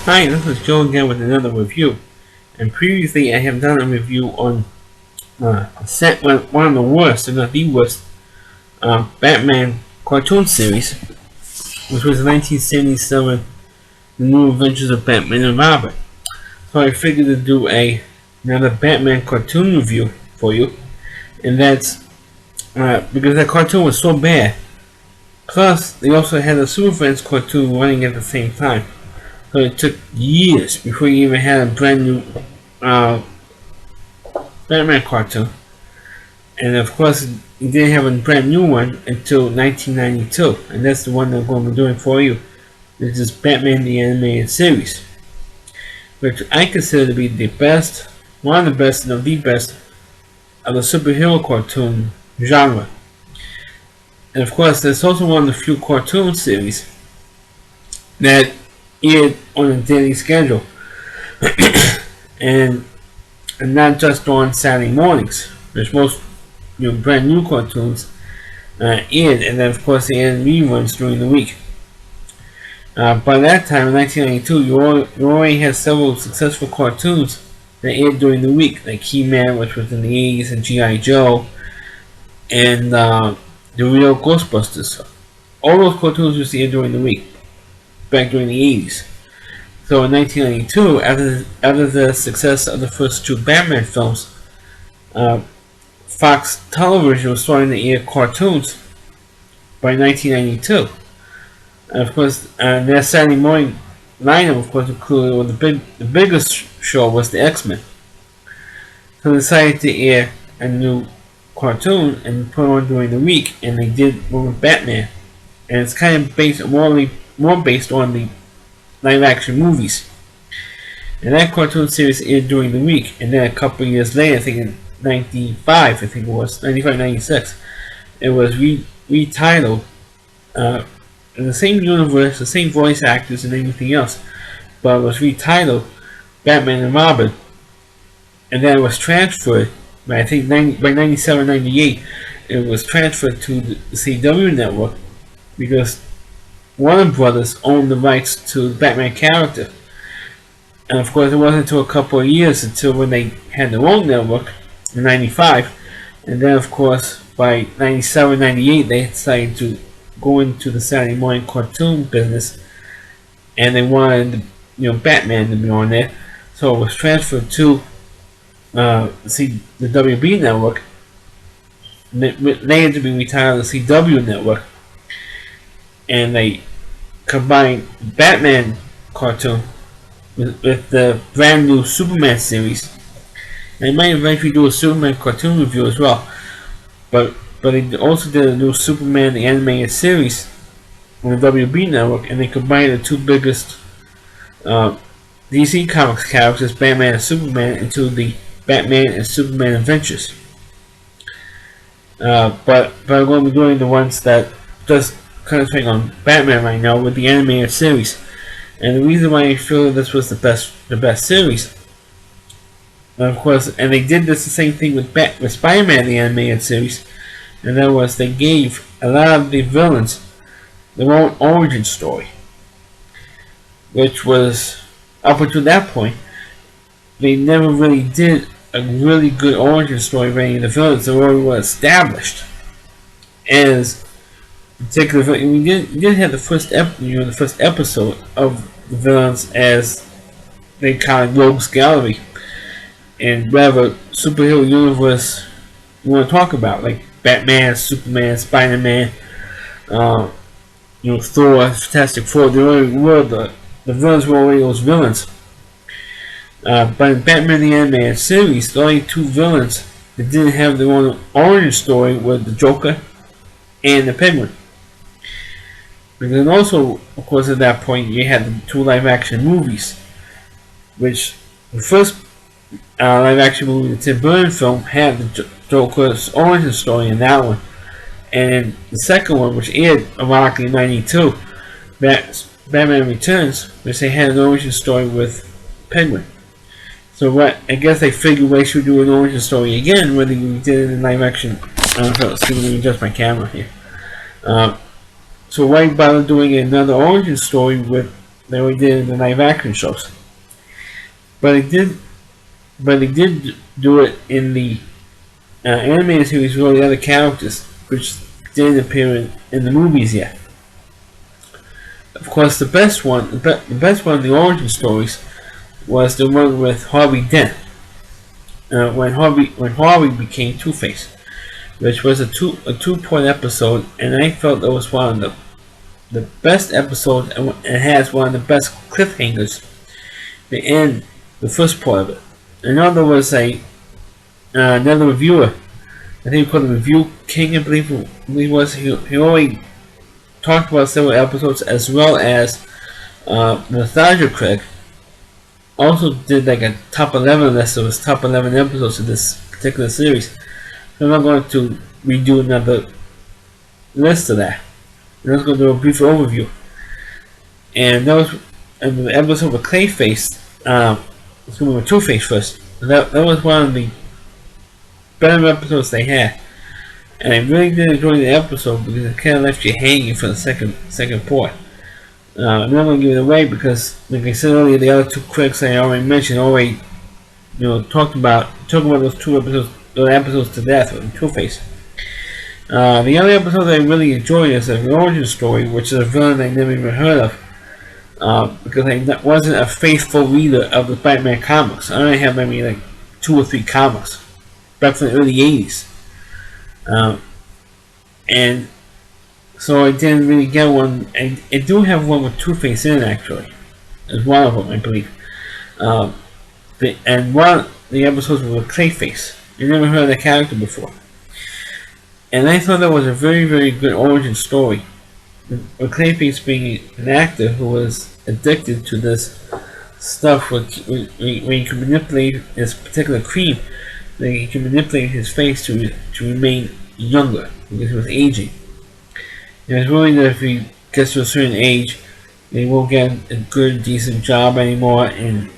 Hi, this is Joe again with another review. And previously, I have done a review on one of the worst, if not the worst, Batman cartoon series, which was the 1977 The New Adventures of Batman and Robin. So I figured to do another Batman cartoon review for you, and that's because that cartoon was so bad. Plus, they also had a Super Friends cartoon running at the same time. So it took years before you even had a brand new uh, Batman cartoon. And of course, you didn't have a brand new one until 1992. And that's the one that I'm going to be doing for you. This is Batman the Animated Series, which I consider to be the best, one of the best, and the best of the superhero cartoon genre. And of course, there's also one of the few cartoon series that aired on a daily schedule. and not just on Saturday mornings. There's most brand new cartoons aired, and then of course they aired reruns during the week. By that time, in 1992, you already had several successful cartoons that aired during the week, like He-Man, which was in the 80s, and G.I. Joe, and the real Ghostbusters. All those cartoons used to air during the week, back during the 80s. So in 1992, after the success of the first two Batman films, Fox Television was starting to air cartoons by 1992. And of course, their Saturday morning lineup, of course, included the biggest show was the X-Men. So they decided to air a new cartoon and put it on during the week, and they did one with Batman. And it's kind of more based on the live-action movies. And that cartoon series aired during the week, and then a couple of years later, I think in 95, I think it was 95, 96, it was retitled in the same universe, the same voice actors and everything else, but it was retitled Batman and Robin, and then it was transferred by, I think, by 97, 98, it was transferred to the CW network because Warner Brothers owned the rights to the Batman character. And of course, it wasn't until a couple of years until when they had their own network in 95. And then, of course, by 97, 98, they decided to go into the Saturday morning cartoon business. And they wanted, Batman to be on there. So it was transferred to the WB network. Later to be retired the CW network. And they combined Batman cartoon with the brand new Superman series. They might eventually do a Superman cartoon review as well. But they also did a new Superman the Animated Series on the WB network, and they combined the two biggest DC Comics characters, Batman and Superman, into the Batman and Superman Adventures. But I'm going to be doing the ones that just concentrating on Batman right now with the animated series. And the reason why I feel this was the best series, and of course, and they did this the same thing with Spider-Man the animated series, and that was they gave a lot of the villains their own origin story, which was up until that point they never really did a really good origin story for any of the villains. They already were established as particular. We did have the first episode of the villains as they kind of rogues gallery in whatever superhero universe you want to talk about, like Batman, Superman, Spider-Man, Thor, Fantastic Four. They already were the villains were already those villains. But in Batman the Animated Series, the only two villains that didn't have their own origin story were the Joker and the Penguin. But then also, of course, at that point, you had the two live-action movies, which the first live-action movie, the Tim Burton film, had the Joker's origin story in that one. And the second one, which aired ironically in 92, Batman Returns, which they had an origin story with Penguin. So I guess they figured they should do an origin story again, whether you did it in live-action. Let me adjust my camera here. So why bother doing another origin story with that we did in the live action shows. But he did do it in the animated series with all the other characters, which didn't appear in the movies yet. Of course, the best one, the best one of the origin stories, was the one with Harvey Dent, when Harvey became Two-Face, which was a 2-point episode, and I felt it was one of the best episodes, and it has one of the best cliffhangers to end the first part of it. Another was another reviewer. I think he called him Review King. I believe he was. He already talked about several episodes, as well as Nostalgia Craig also did like a top 11 list of his top 11 episodes of this particular series. So I'm not going to redo another list of that. I'm just going to do a brief overview. And that was the episode with Clayface. Let's go with Two-Face first. That was one of the better episodes they had. And I really did enjoy the episode because it kind of left you hanging for the second part. I'm not going to give it away because, like I said earlier, the other two critics I already mentioned already, talked about those those episodes to death with Two-Face. The other episode I really enjoyed is an origin story, which is a villain I never even heard of, because I wasn't a faithful reader of the Batman comics. I only have maybe like 2 or 3 comics back from the early 80s. And so I didn't really get one. I do have one with Two-Face in it, actually. As one of them, I believe. And one of the episodes was with Clayface. I never heard of that character before. And I thought that was a very, very good origin story. With Clayface being an actor who was addicted to this stuff where he can manipulate this particular cream, that he can manipulate his face to remain younger because he was aging. And it's worried that if he gets to a certain age, they won't get a good, decent job anymore in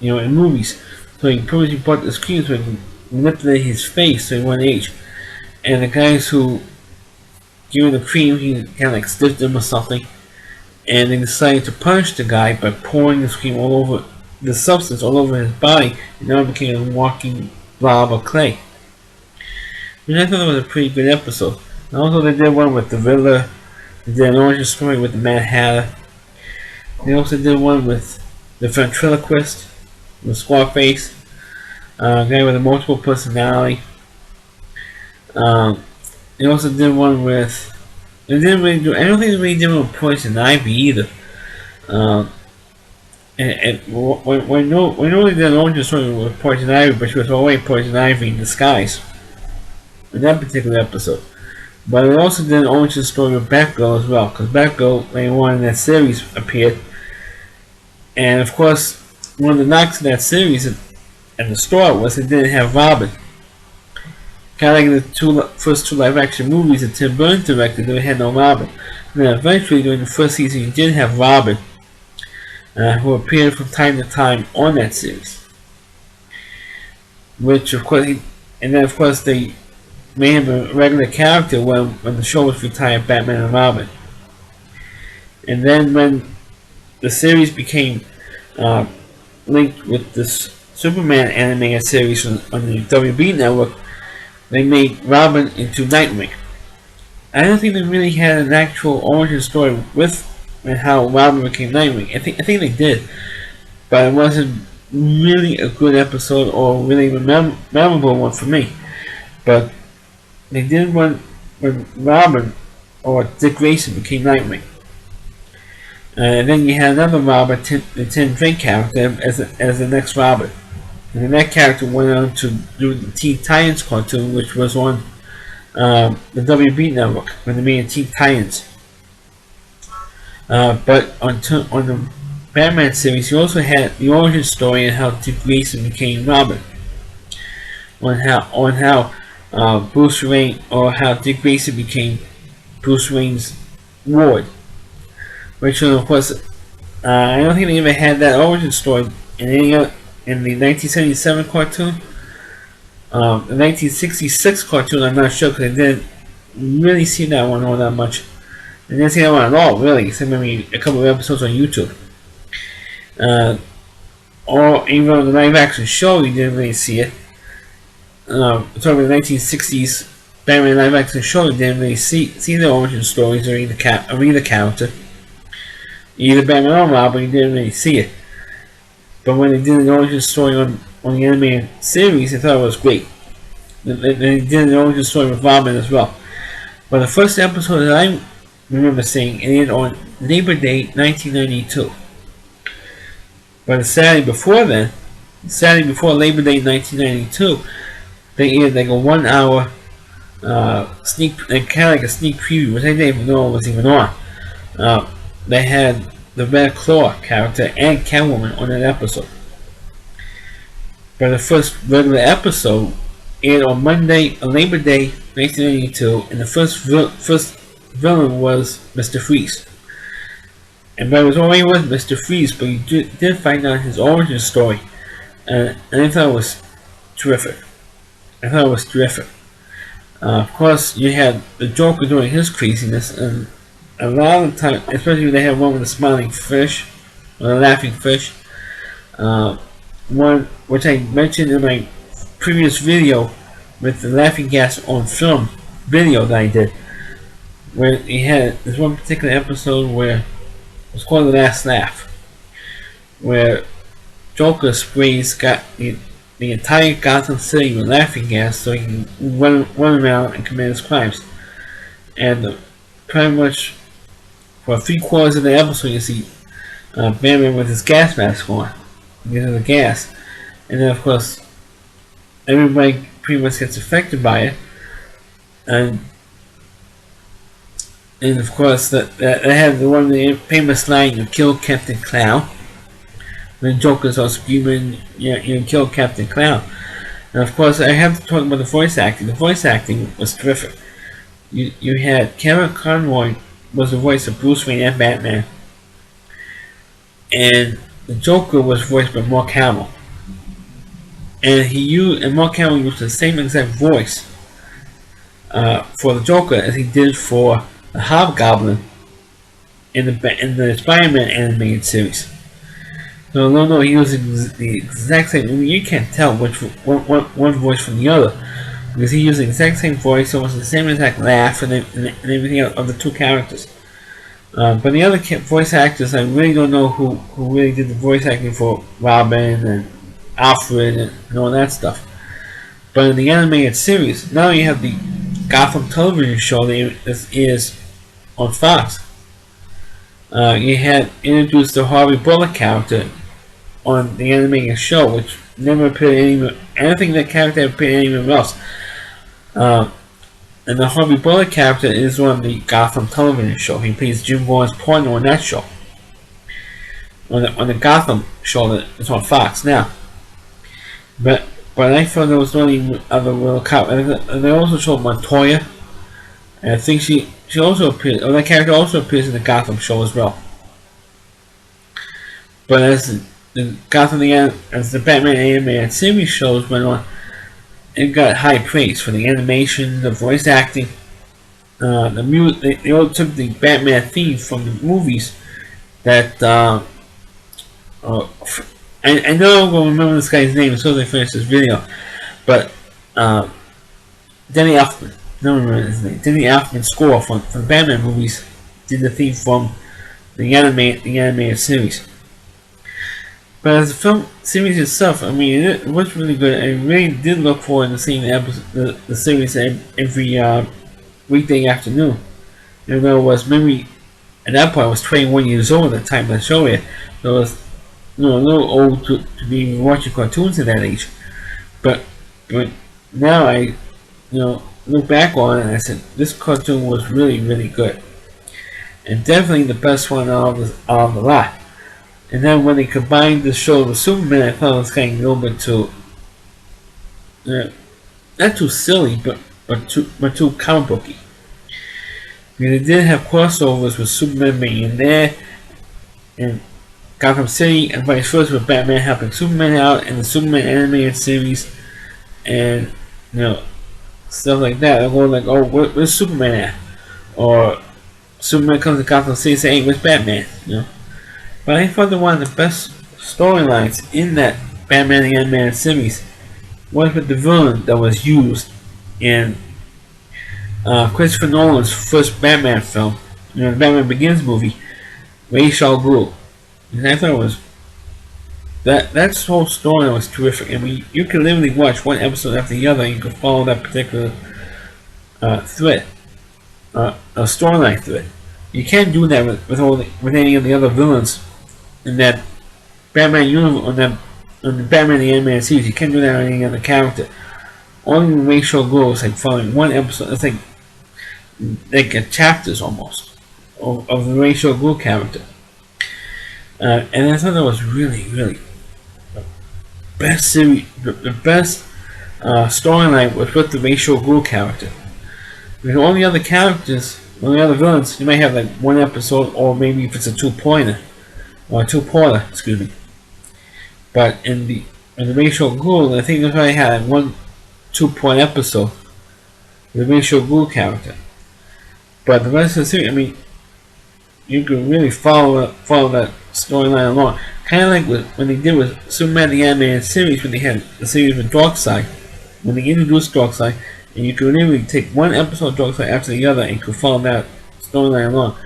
movies. So he purposely bought this cream so he can manipulate his face so he won't age. And the guys who gave him the cream, he kind of like stiffed him or something, and they decided to punish the guy by pouring this cream all over the substance all over his body, and now it became a walking blob of clay. Which I thought was a pretty good episode. And also they did one with the Riddler, they did an origin story with the Mad Hatter. They also did one with the ventriloquist, the Scarface, a guy with a multiple personality. They also did one with. They didn't really do. I don't think they really did one with Poison Ivy either. And when they did an origin story with Poison Ivy, but she was always Poison Ivy in disguise in that particular episode. But they also did an origin story with Batgirl as well, because Batgirl later on in that series appeared. And of course, one of the knocks of that series at the start was they didn't have Robin. Kind of like the first 2 live-action movies that Tim Burton directed, they had no Robin. And then eventually, during the first season, you did have Robin, who appeared from time to time on that series. Which, of course, and then of course they made him a regular character when the show was retired, Batman and Robin. And then when the series became linked with this Superman animated series on the WB network, they made Robin into Nightwing. I don't think they really had an actual origin story with and how Robin became Nightwing. I think they did, but it wasn't really a good episode or really memorable one for me. But they did one when Robin or Dick Grayson became Nightwing. And then you had another Robin, the Tim Drake character, as the next Robin. And then that character went on to do the Teen Titans cartoon, which was on the WB network when they made Teen Titans. But on the Batman series, you also had the origin story and how Dick Grayson became Robin. On how Bruce Wayne, or how Dick Grayson became Bruce Wayne's ward. Which, of course, I don't think they ever had that origin story in any other. In the 1977 cartoon, the 1966 cartoon, I'm not sure because I didn't really see that one all that much. I didn't see that one at all, really, except maybe a couple of episodes on YouTube. Uh, or even on the live action show, you didn't really see it. Talking about the 1960s Batman live action show, you didn't really see the origin stories or either character, either Batman or Robin. You didn't really see it. But when they did an origin story on the animated series, I thought it was great. They did an origin story with Robin as well. But the first episode that I remember seeing, it aired on Labor Day 1992. But the Saturday before then, Saturday before Labor Day 1992, they aired like a 1 hour kind of like a sneak preview, which I didn't even know was even on. They had the Red Claw character and Catwoman on that episode. But the first regular episode aired on Monday, Labor Day 1992, and the first villain was Mr. Freeze. And but it was already with Mr. Freeze, but you did find out his origin story, and I thought it was terrific. Of course, you had the Joker doing his craziness, and a lot of the time, especially when they had one with the smiling fish, or the laughing fish, one which I mentioned in my previous video with the laughing gas on film video that I did, where he had this one particular episode where it was called The Last Laugh, where Joker sprays the entire Gotham City with laughing gas so he can run around and commit his crimes. And pretty much for 3/4 of the episode, you see Batman with his gas mask on because of the gas, and then of course everybody pretty much gets affected by it, and of course that had the one of the famous line, "You kill Captain Clown." When Joker's all screaming, you kill Captain Clown. And of course, I have to talk about the voice acting. The voice acting was terrific. You had Kevin Conroy was the voice of Bruce Wayne and Batman, and the Joker was voiced by Mark Hamill. And Mark Hamill used the same exact voice for the Joker as he did for the Hobgoblin in the Spider-Man animated series. No, he was the exact same. I mean, you can't tell which one voice from the other because he used the exact same voice, almost the same exact laugh, and everything else of the two characters. But the other voice actors, I really don't know who really did the voice acting for Robin and Alfred and all that stuff. But in the animated series, now you have the Gotham television show that is on Fox. You had introduced the Harvey Bullock character on the animated show, which never appeared anywhere. I don't think that character appeared anywhere else. And the Harvey Bullock character is on the Gotham television show. He plays Jim Gordon's partner on that show. On the Gotham show that is on Fox now. But I thought there was only other real characters. And they also showed Montoya. And I think she also appears, or that character also appears in the Gotham show as well. But as the Batman animated series shows went on, it got high praise for the animation, the voice acting, the music. They all took the Batman theme from the movies. That I know I'm gonna remember this guy's name as soon as I finish this video, but Danny Elfman. No one remembers his name. Danny Elfman score from the Batman movies did the theme from the animated series. But as the film series itself, I mean, it was really good. I really did look forward to seeing the series every weekday afternoon. Even though it was maybe at that point I was 21 years old at the time of the show it. So I was a little old to be watching cartoons at that age. But now I look back on it and I said this cartoon was really, really good. And definitely the best one out of the lot. And then when they combined the show with Superman, I thought it was getting a little bit too, not too silly, but too comic booky. I mean, they did have crossovers with Superman being there, and Gotham City, and vice versa with Batman helping Superman out, and the Superman animated series, and stuff like that. They'll go like, "Oh, where's Superman at?" Or Superman comes to Gotham City saying, "Hey, where's Batman?" But I thought that one of the best storylines in that Batman the Animated Series was with the villain that was used in Christopher Nolan's first Batman film, the Batman Begins movie, Ra's al Ghul. And I thought it was that whole story was terrific. I mean, you can literally watch one episode after the other, and you can follow that particular thread, a storyline thread. You can't do that with any of the other villains in that Batman universe, on the Batman the Animated Series. You can't do that with any other character. Only with Ra's al Ghul is like following one episode. It's like a chapters almost of the Ra's al Ghul character. And I thought that was really, really the best series, the best storyline was with the Ra's al Ghul character. With all the other characters, all the other villains, you might have like one episode, or maybe if it's a two-parter, excuse me. But in the Ra's al Ghul, I think they probably had one 2-point episode with the Ra's al Ghul character. But the rest of the series, I mean, you can really follow that storyline along. Kind of like when they did with Superman the Animated Series, when they had the series with Darkseid. When they introduced Darkseid, and you could literally take one episode of Darkseid after the other, and you could follow that storyline along.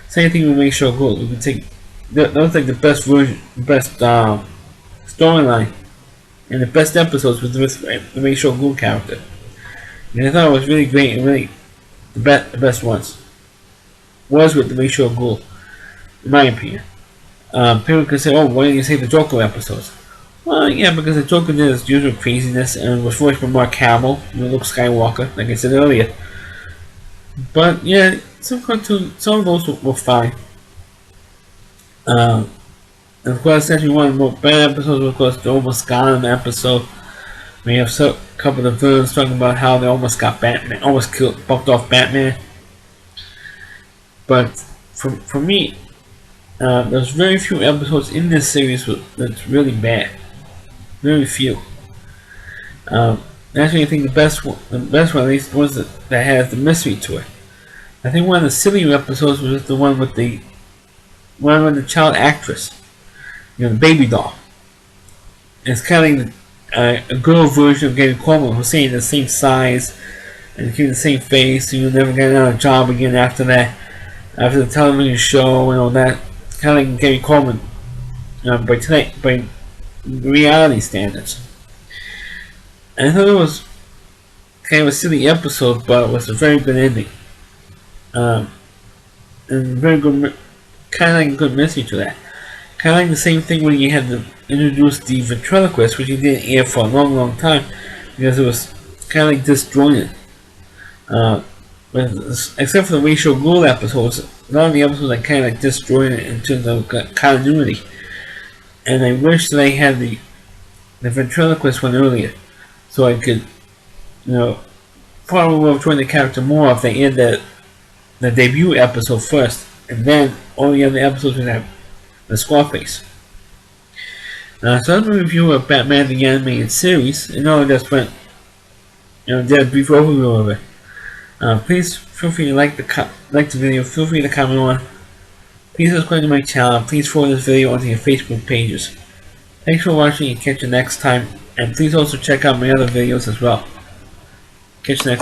Same thing with Ra's al Ghul. You could take that was like the best version, best storyline, and the best episodes with the Ra's al Ghul character. And I thought it was really great, and really the best ones was with the Ra's al Ghul, in my opinion. People could say, "Oh, why didn't you say the Joker episodes?" Well, yeah, because the Joker did his usual craziness and was voiced by Mark Hamill, Luke Skywalker, like I said earlier. But yeah, some of those were fine. And of course, actually one of the more bad episodes was, of course, the Almost Got Him episode. We have a couple of villains talking about how they almost got Batman, almost bumped off Batman. But for me, there's very few episodes in this series that's really bad. Very few. Actually, I think the best one at least, was that has the mystery to it. I think one of the sillier episodes was the one with the child actress, the baby doll. It's kind of like a girl version of Gary Coleman, who's saying the same size and keeping the same face, so you'll never get another job again after that. After the television show and all that, kind of like Gary Coleman, by reality standards. And I thought it was kind of a silly episode, but it was a very good ending. And very good, kind of like a good message to that. Kind of like the same thing when you had to introduce the ventriloquist, which you didn't air for a long, long time, because it was kind of like disjointed. Except for the Ra's al Ghul episodes, a lot of the episodes are kind of like disjointed in terms of continuity. And I wish that I had the ventriloquist one earlier, so I could, probably would have joined the character more if they aired the debut episode first, and then all the other episodes would have the Scarface. So that's my review of Batman the Animated Series. I know I just went, did a brief overview of it. Please feel free to like the video. Feel free to comment on. Please subscribe to my channel. Please forward this video onto your Facebook pages. Thanks for watching, and catch you next time. And please also check out my other videos as well. Catch you next time.